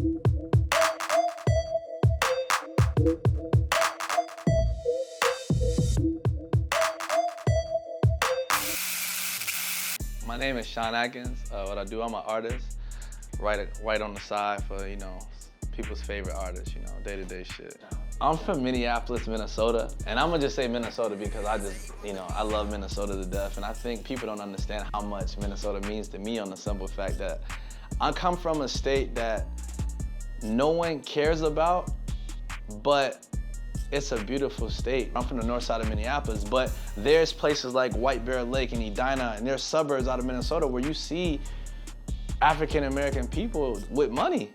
My name is Shawn Atkins. What I do, I'm an artist. Write on the side for, people's favorite artists, day-to-day shit. I'm from Minneapolis, Minnesota, and I'm gonna just say Minnesota because I love Minnesota to death, and I think people don't understand how much Minnesota means to me on the simple fact that I come from a state that no one cares about, but it's a beautiful state. I'm from the north side of Minneapolis, but there's places like White Bear Lake and Edina, and there's suburbs out of Minnesota where you see African-American people with money.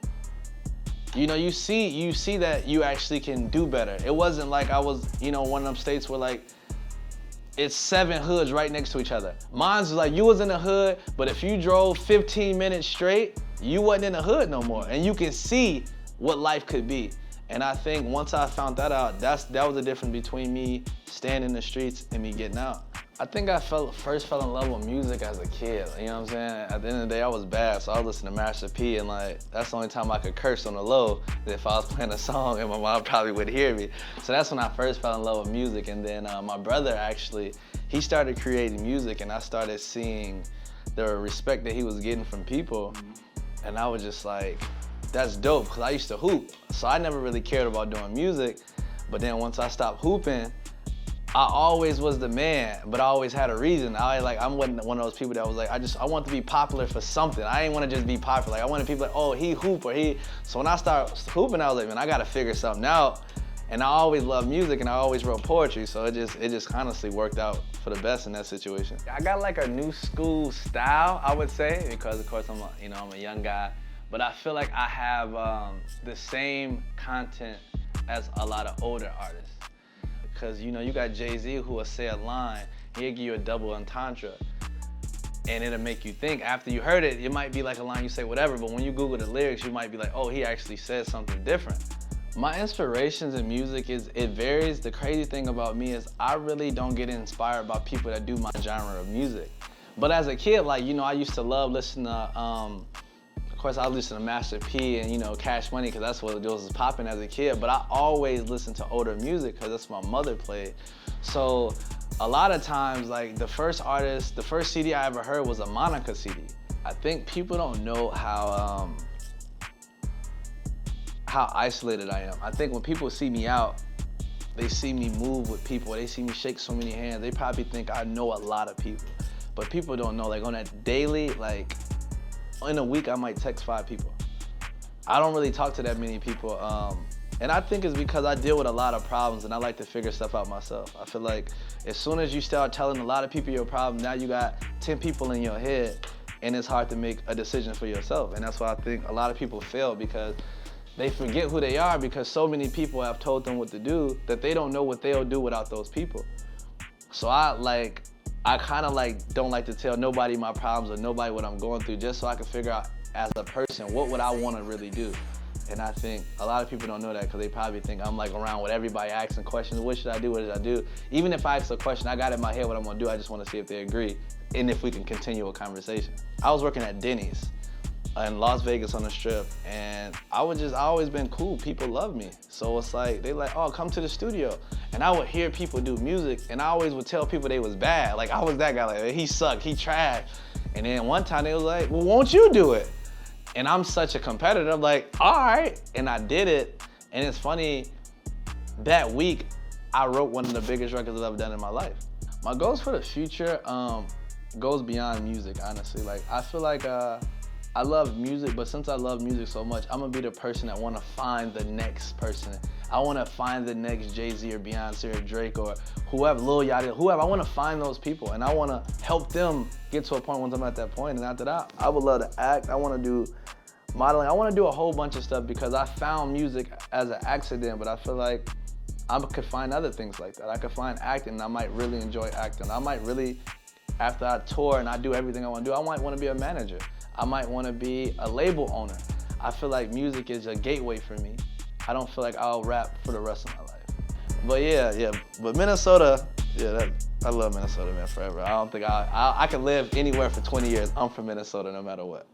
You see that you actually can do better. It wasn't like I was, one of them states where like, it's 7 hoods right next to each other. Mine's like, you was in the hood, but if you drove 15 minutes straight, you wasn't in the hood no more. And you can see what life could be. And I think once I found that out, that was the difference between me staying in the streets and me getting out. I think I first fell in love with music as a kid, you know what I'm saying? At the end of the day, I was bad, so I was listening to Master P, and that's the only time I could curse on the low, if I was playing a song and my mom probably would hear me. So that's when I first fell in love with music, and then my brother actually, he started creating music, and I started seeing the respect that he was getting from people, and I was just like, that's dope, because I used to hoop. So I never really cared about doing music, but then once I stopped hooping, I always was the man, but I always had a reason. I'm one of those people that was like, I want to be popular for something. I didn't want to just be popular. I wanted people like, oh, he hoop or he. So when I started hooping, I was like, man, I got to figure something out. And I always loved music and I always wrote poetry. So it just honestly worked out for the best in that situation. I got like a new school style, I would say, because of course I'm a young guy. But I feel like I have the same content as a lot of older artists. Because you got Jay-Z who will say a line, he'll give you a double entendre. And it'll make you think. After you heard it, it might be like a line you say whatever, but when you Google the lyrics, you might be like, oh, he actually said something different. My inspirations in music it varies. The crazy thing about me is I really don't get inspired by people that do my genre of music. But as a kid, I used to love listening to, of course, I listened to Master P and, Cash Money because that's what was popping as a kid, but I always listened to older music because that's what my mother played. So a lot of times, the first CD I ever heard was a Monica CD. I think people don't know how isolated I am. I think when people see me out, they see me move with people, they see me shake so many hands, they probably think I know a lot of people. But people don't know, on that daily, in a week, I might text 5 people. I don't really talk to that many people. And I think it's because I deal with a lot of problems and I like to figure stuff out myself. I feel like as soon as you start telling a lot of people your problem, now you got 10 people in your head and it's hard to make a decision for yourself. And that's why I think a lot of people fail because they forget who they are because so many people have told them what to do that they don't know what they'll do without those people. So I kind of don't like to tell nobody my problems or nobody what I'm going through just so I can figure out as a person, what would I want to really do? And I think a lot of people don't know that because they probably think I'm around with everybody asking questions, what should I do, what should I do? Even if I ask a question, I got in my head what I'm gonna do, I just want to see if they agree and if we can continue a conversation. I was working at Dennys in Las Vegas on the Strip, and I always been cool. People love me. So it's they oh, come to the studio. And I would hear people do music, and I always would tell people they was bad. I was that guy, he sucked, he trash. And then one time they was like, well, won't you do it? And I'm such a competitor, I'm like, all right. And I did it, and it's funny, that week, I wrote one of the biggest records I've ever done in my life. My goals for the future goes beyond music, honestly. I feel like I love music, but since I love music so much, I'm gonna be the person that wanna find the next person. I wanna find the next Jay-Z or Beyonce or Drake or whoever, Lil Yachty, whoever. I wanna find those people and I wanna help them get to a point once I'm at that point. And after that, I would love to act. I wanna do modeling. I wanna do a whole bunch of stuff because I found music as an accident, but I feel like I could find other things like that. I could find acting and I might really enjoy acting. I might really, after I tour and I do everything I wanna do, I might wanna be a manager. I might want to be a label owner. I feel like music is a gateway for me. I don't feel like I'll rap for the rest of my life. But yeah. But Minnesota, I love Minnesota, man, forever. I don't think I can live anywhere for 20 years. I'm from Minnesota no matter what.